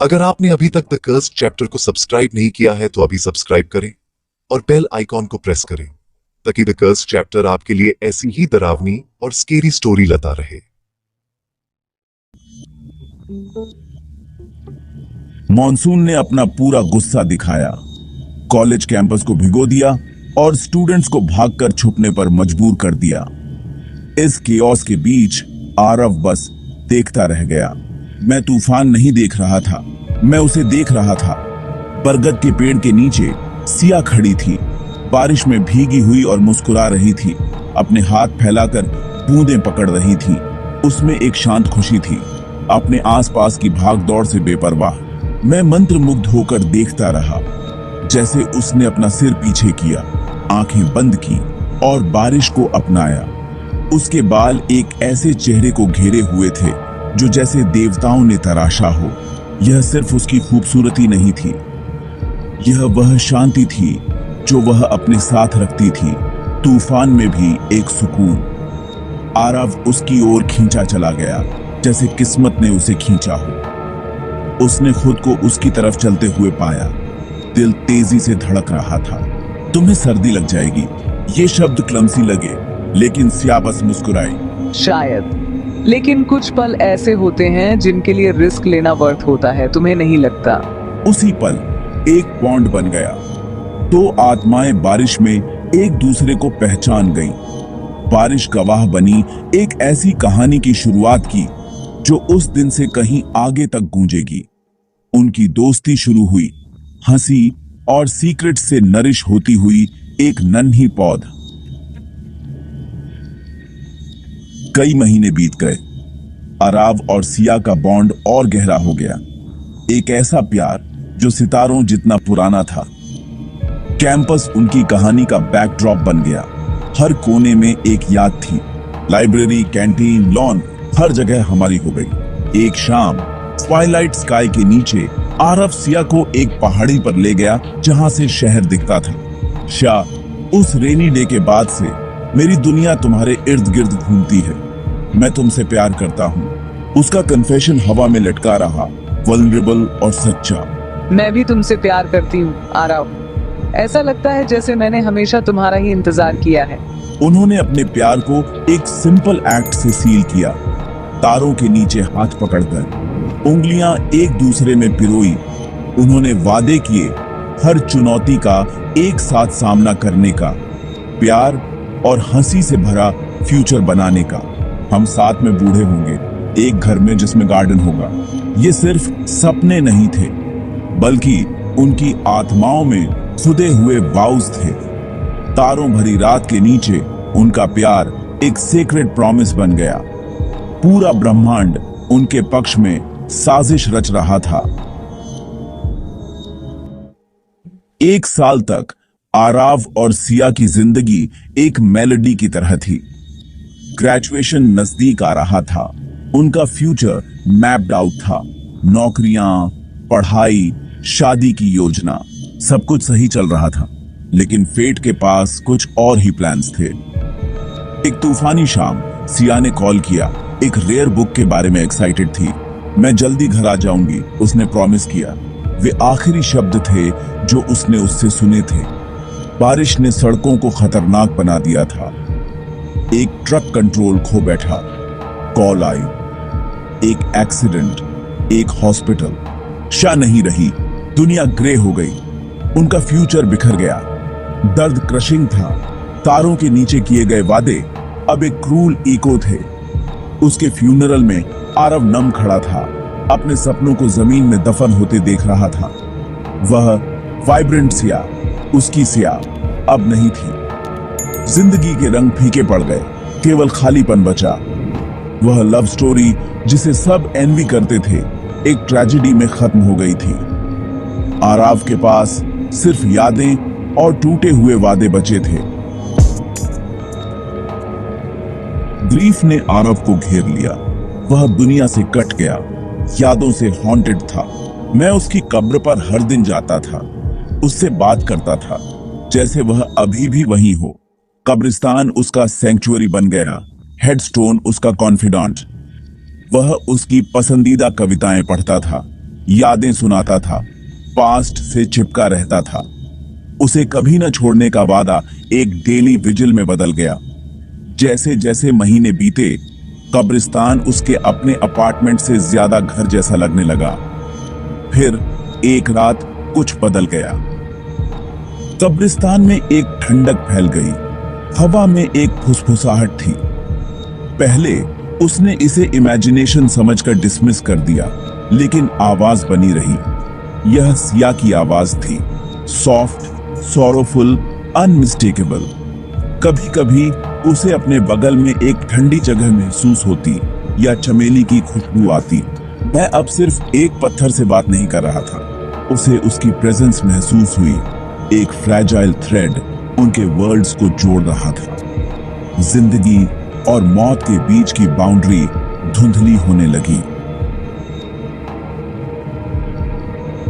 अगर आपने अभी तक द कर्स्ड चैप्टर को सब्सक्राइब नहीं किया है तो अभी सब्सक्राइब करें और बेल आइकॉन को प्रेस करें ताकि द कर्स्ड चैप्टर आपके लिए ऐसी ही डरावनी और स्केरी स्टोरी लाता रहे। मॉनसून ने अपना पूरा गुस्सा दिखाया, कॉलेज कैंपस को भिगो दिया और स्टूडेंट्स को भागकर छुपने पर मजबूर कर दिया। इस केओस के बीच आरव बस देखता रह गया। मैं तूफान नहीं देख रहा था, मैं उसे देख रहा था। बरगद के पेड़ के नीचे सिया खड़ी थी, बारिश में भीगी हुई और मुस्कुरा रही थी। अपने हाथ फैलाकर बूंदें पकड़ रही थी। उसमें एक शांत खुशी थी, अपने आसपास की भागदौड़ से बेपरवाह। मैं मंत्रमुग्ध होकर देखता रहा, जैसे उसने अपना सिर पीछे किया, आंखें बंद की और बारिश को अपनाया। उसके बाल एक ऐसे चेहरे को घेरे हुए थे जो जैसे देवताओं ने तराशा हो। यह सिर्फ उसकी खूबसूरती नहीं थी, यह वह शांति थी जो वह अपने साथ रखती थी, तूफान में भी एक सुकून। आरव उसकी ओर खींचा चला गया, जैसे किस्मत ने उसे खींचा हो। उसने खुद को उसकी तरफ चलते हुए पाया। दिल तेजी से धड़क रहा था। तुम्हें सर्दी लग जाएगी, ये शब्द क्लमसी लगे, लेकिन सिया बस मुस्कुराई। शायद, लेकिन कुछ पल ऐसे होते हैं जिनके लिए रिस्क लेना वर्थ होता है, तुम्हें नहीं लगता? उसी पल एक बॉन्ड बन गया। दो आत्माएं बारिश में एक दूसरे को पहचान गईं। बारिश गवाह बनी एक ऐसी कहानी की शुरुआत की जो उस दिन से कहीं आगे तक गूंजेगी। उनकी दोस्ती शुरू हुई, हंसी और सीक्रेट से नरिश होती हुई एक नन्ही पौध। कई महीने बीत गए। आरव और सिया का बॉन्ड और गहरा हो गया। एक ऐसा प्यार जो सितारों जितना पुराना था। कैंपस उनकी कहानी का बैकड्रॉप बन गया। हर कोने में एक याद थी। लाइब्रेरी, कैंटीन, लॉन, हर जगह हमारी हो गई। एक शाम ट्वाइलाइट स्काई के नीचे आरव सिया को एक पहाड़ी पर ले गया जहां से शहर दिखता था। शाह, उस रेनी डे के बाद से मेरी दुनिया तुम्हारे इर्द गिर्द घूमती है। मैं तुमसे प्यार करता हूँ। उसका कन्फेशन हवा में लटका रहा, वल्नरेबल और सच्चा। मैं भी तुमसे प्यार करती हूँ आरव। ऐसा लगता है जैसे मैंने हमेशा तुम्हारा ही इंतजार किया है। उन्होंने अपने प्यार को एक सिंपल एक्ट से सील किया। तारों के नीचे हाथ पकड़कर, उंगलियां एक दूसरे में पिरोई। उन्होंने वादे किए, हर चुनौती का एक साथ सामना करने का, प्यार और हंसी से भरा फ्यूचर बनाने का। हम साथ में बूढ़े होंगे, एक घर में जिसमें गार्डन होगा। ये सिर्फ सपने नहीं थे, बल्कि उनकी आत्माओं में खुदे हुए वाउज थे। तारों भरी रात के नीचे उनका प्यार एक सीक्रेट प्रॉमिस बन गया। पूरा ब्रह्मांड उनके पक्ष में साजिश रच रहा था। 1 साल तक आरव और सिया की जिंदगी एक मेलोडी की तरह थी। ग्रेजुएशन नजदीक आ रहा था। उनका फ्यूचर मैप्ड आउट था। नौकरियां, पढ़ाई, शादी की योजना, सब कुछ सही चल रहा था। लेकिन फेट के पास कुछ और ही प्लान्स थे। एक तूफानी शाम सिया ने कॉल किया। एक रेयर बुक के बारे में एक्साइटेड थी। मैं जल्दी घर आ जाऊंगी, उसने प्रॉमिस किया। वे आखिरी शब्द थे जो उसने उससे सुने थे। बारिश ने सड़कों को खतरनाक बना दिया था। एक ट्रक कंट्रोल खो बैठा। कॉल आई, एक एक्सीडेंट, एक हॉस्पिटल। शाह नहीं रही, दुनिया ग्रे हो गई। उनका फ्यूचर बिखर गया। दर्द क्रशिंग था। तारों के नीचे किए गए वादे अब एक क्रूल इको थे। उसके फ्यूनरल में आरव नम खड़ा था, अपने सपनों को जमीन में दफन होते देख रहा था। वह वाइब्रेंट सिया, उसकी सिया अब नहीं थी। जिंदगी के रंग फीके पड़ गए, केवल खालीपन बचा। वह लव स्टोरी जिसे सब एनवी करते थे, एक ट्रेजेडी में खत्म हो गई थी। आरव के पास सिर्फ यादें और टूटे हुए वादे बचे थे। ग्रीफ ने आरव को घेर लिया। वह दुनिया से कट गया, यादों से हॉन्टेड था। मैं उसकी कब्र पर हर दिन जाता था, उससे बात करता था, जैसे वह अभी भी वहीं हो। कब्रिस्तान उसका सैंक्चुअरी बन गया, हेडस्टोन उसका कॉन्फिडेंट। वह उसकी पसंदीदा कविताएं पढ़ता था, यादें सुनाता था, पास्ट से चिपका रहता था। उसे कभी न छोड़ने का वादा एक डेली विजिल में बदल गया। जैसे जैसे महीने बीते, कब्रिस्तान उसके अपने अपार्टमेंट से ज्यादा घर जैसा लगने लगा। फिर एक रात कुछ बदल गया। कब्रिस्तान में एक ठंडक फैल गई। हवा में एक फुसफुसाहट थी। पहले उसने इसे इमेजिनेशन समझकर डिसमिस कर दिया, लेकिन आवाज बनी रही। यह सिया की आवाज थी, सॉफ्ट, सॉरोफुल, अनमिस्टेकेबल। कभी कभी उसे अपने बगल में एक ठंडी जगह महसूस होती या चमेली की खुशबू आती। मैं अब सिर्फ एक पत्थर से बात नहीं कर रहा था, उसे उसकी प्रेजेंस महसूस हुई। एक फ्रैजाइल थ्रेड उनके वर्ल्ड्स को जोड़ रहा था। जिंदगी और मौत के बीच की बाउंड्री धुंधली होने लगी।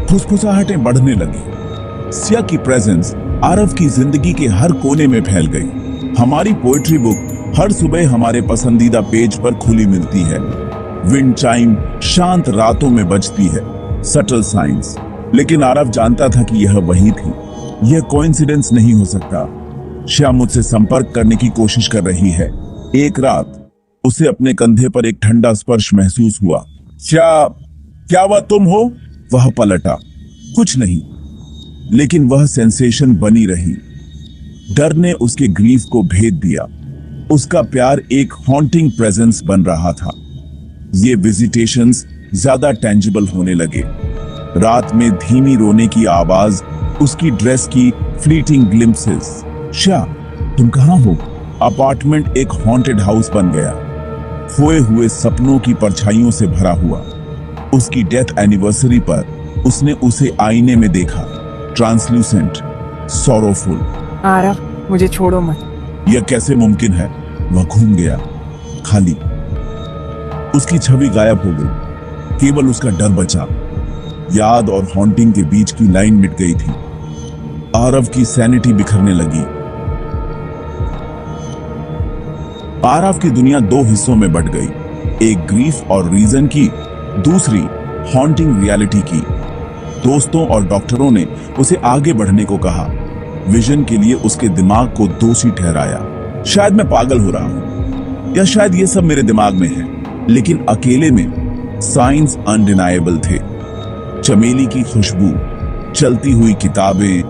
फुसफुसाहटें बढ़ने लगी। सिया की प्रेजेंस आरव की जिंदगी के हर कोने में फैल गई। हमारी पोएट्री बुक हर सुबह हमारे पसंदीदा पेज पर खुली मिलती है। विंड चाइम शांत रातों में बजती है, सटल साइंस। लेकिन आरव जानता था कि यह वही थी। यह कोइंसिडेंस नहीं हो सकता। श्या मुझसे संपर्क करने की कोशिश कर रही है। एक रात उसे अपने कंधे पर एक ठंडा स्पर्श महसूस हुआ। श्या, क्या वह तुम हो? वह पलटा। कुछ नहीं, लेकिन वह सेंसेशन बनी रही। डर ने उसके ग्रीफ को भेद दिया। उसका प्यार एक हॉन्टिंग प्रेजेंस बन रहा था। ये विजिटेशंस ज्यादा टेंजिबल होने लगे। रात में धीमी रोने की आवाज, उसकी ड्रेस की फ्लीटिंग ग्लिम्पसेस। श्या, तुम कहां हो? अपार्टमेंट एक हॉन्टेड हाउस बन गया, खोए हुए सपनों की परछाइयों से भरा हुआ। उसकी डेथ एनिवर्सरी पर उसने उसे आईने में देखा, ट्रांसल्यूसेंट, सॉरोफुल। आरव, मुझे छोड़ो मत। यह कैसे मुमकिन है? वह घूम गया, खाली। उसकी छवि गायब हो गई, केवल उसका डर बचा। याद और हॉन्टिंग के बीच की लाइन मिट गई थी। आरव की सैनिटी बिखरने लगी। आरव की दुनिया दो हिस्सों में बट गई, एक ग्रीफ और रीजन की, दूसरी हॉन्टिंग रियलिटी की। दोस्तों और डॉक्टरों ने उसे आगे बढ़ने को कहा, विजन के लिए उसके दिमाग को दोषी ठहराया। शायद मैं पागल हो रहा हूं, या शायद ये सब मेरे दिमाग में है। लेकिन अकेले में साइंस अनडिनाएबल थे। चमेली की खुशबू, चलती हुई किताबें,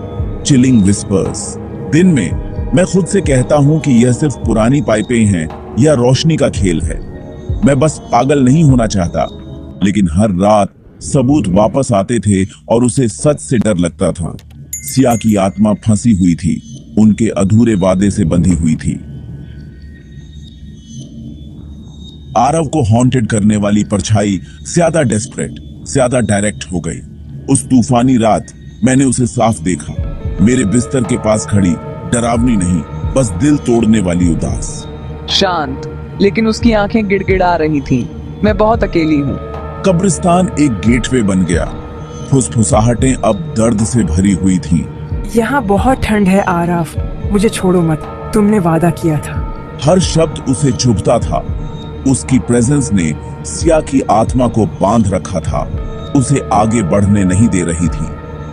चिलिंग विस्पर्स। दिन में मैं खुद से कहता हूं कि यह सिर्फ पुरानी पाइपें हैं या रोशनी का खेल है। मैं बस पागल नहीं होना चाहता। लेकिन हर रात सबूत वापस आते थे और उसे सच से डर लगता था। सिया की आत्मा फंसी हुई थी, उनके अधूरे वादे से बंधी हुई थी। आरव को हॉन्टेड करने वाली परछाई ज्यादा डेस्परेट, ज्यादा डायरेक्ट हो गई। उस तूफानी रात मैंने उसे साफ देखा, मेरे बिस्तर के पास खड़ी, डरावनी नहीं, बस दिल तोड़ने वाली उदास। शांत, लेकिन उसकी आंखें गिड़गिड़ा रही थीं। मैं बहुत अकेली हूँ। कब्रिस्तान एक गेटवे बन गया। फुसफुसाहटें अब दर्द से भरी हुई थीं। यहाँ बहुत ठंड है आरव, मुझे छोड़ो मत। तुमने वादा किया था। हर शब्द उसे चुभता था। उसकी प्रेजेंस ने सिया की आत्मा को बांध रखा था, उसे आगे बढ़ने नहीं दे रही थी।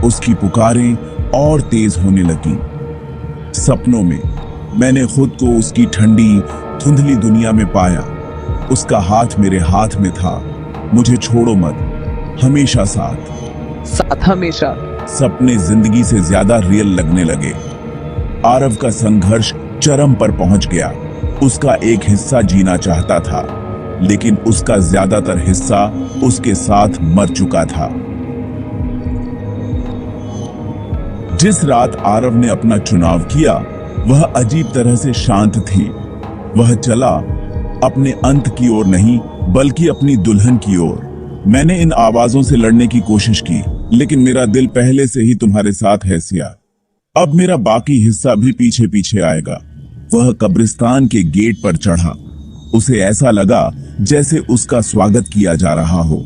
उसकी पुकारें और तेज होने लगी। सपनों में मैंने खुद को उसकी ठंडी, धुंधली दुनिया में पाया। उसका हाथ मेरे हाथ में था। मुझे छोड़ो मत, हमेशा साथ। साथ हमेशा। सपने जिंदगी से ज्यादा रियल लगने लगे। आरव का संघर्ष चरम पर पहुंच गया। उसका एक हिस्सा जीना चाहता था, लेकिन उसका ज्यादातर हिस्सा उसके साथ मर चुका था। जिस रात आरव ने अपना चुनाव किया, वह अजीब तरह से शांत थी। वह चला अपने अंत की ओर नहीं, बल्कि अपनी दुल्हन की ओर। मैंने इन आवाजों से लड़ने की कोशिश की, लेकिन मेरा दिल पहले से ही तुम्हारे साथ है सिया। अब मेरा बाकी हिस्सा भी पीछे पीछे आएगा। वह कब्रिस्तान के गेट पर चढ़ा। उसे ऐसा लगा जैसे उसका स्वागत किया जा रहा हो।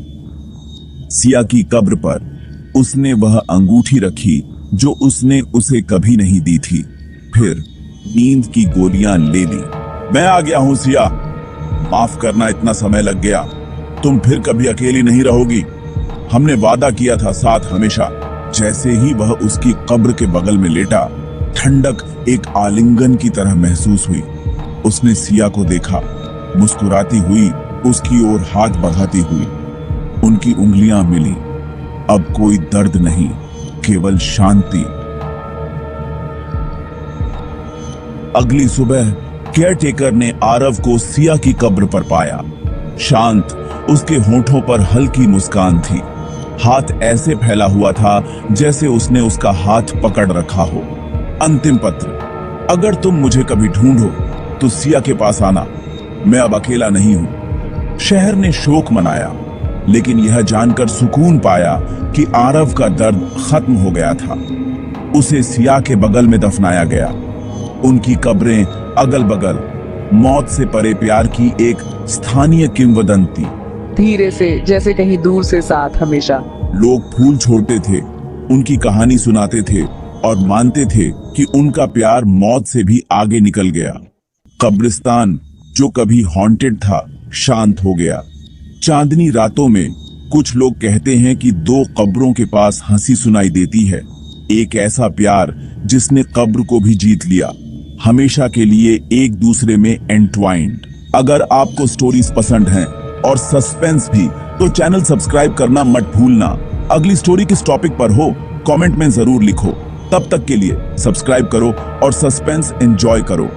सिया की कब्र पर उसने वह अंगूठी रखी जो उसने उसे कभी नहीं दी थी। फिर नींद की गोलियां ले ली। मैं आ गया हूं सिया, माफ करना इतना समय लग गया। तुम फिर कभी अकेली नहीं रहोगी। हमने वादा किया था साथ हमेशा। जैसे ही वह उसकी कब्र के बगल में लेटा, ठंडक एक आलिंगन की तरह महसूस हुई। उसने सिया को देखा, मुस्कुराती हुई उसकी ओर हाथ बढ़ाती हुई। उनकी उंगलियां मिली। अब कोई दर्द नहीं, केवल शांति। अगली सुबह केयरटेकर ने आरव को सिया की कब्र पर पाया। शांत, उसके होठों पर हल्की मुस्कान थी। हाथ ऐसे फैला हुआ था जैसे उसने उसका हाथ पकड़ रखा हो। अंतिम पत्र, अगर तुम मुझे कभी ढूंढो तो सिया के पास आना, मैं अब अकेला नहीं हूं। शहर ने शोक मनाया, लेकिन यह जानकर सुकून पाया कि आरव का दर्द खत्म हो गया था। उसे सिया के बगल में दफनाया गया। उनकी कब्रें अगल बगल, मौत से परे प्यार की एक स्थानीय किंवदंती। धीरे से, जैसे कहीं दूर से साथ हमेशा। लोग फूल छोड़ते थे, उनकी कहानी सुनाते थे और मानते थे कि उनका प्यार मौत से भी आगे निकल गया। कब्रिस्तान जो कभी हॉन्टेड था, शांत हो गया। चांदनी रातों में कुछ लोग कहते हैं कि दो कब्रों के पास हंसी सुनाई देती है। एक ऐसा प्यार जिसने कब्र को भी जीत लिया, हमेशा के लिए एक दूसरे में एंटवाइंड। अगर आपको स्टोरीज पसंद हैं और सस्पेंस भी, तो चैनल सब्सक्राइब करना मत भूलना। अगली स्टोरी किस टॉपिक पर हो, कमेंट में जरूर लिखो। तब तक के लिए सब्सक्राइब करो और सस्पेंस एंजॉय करो।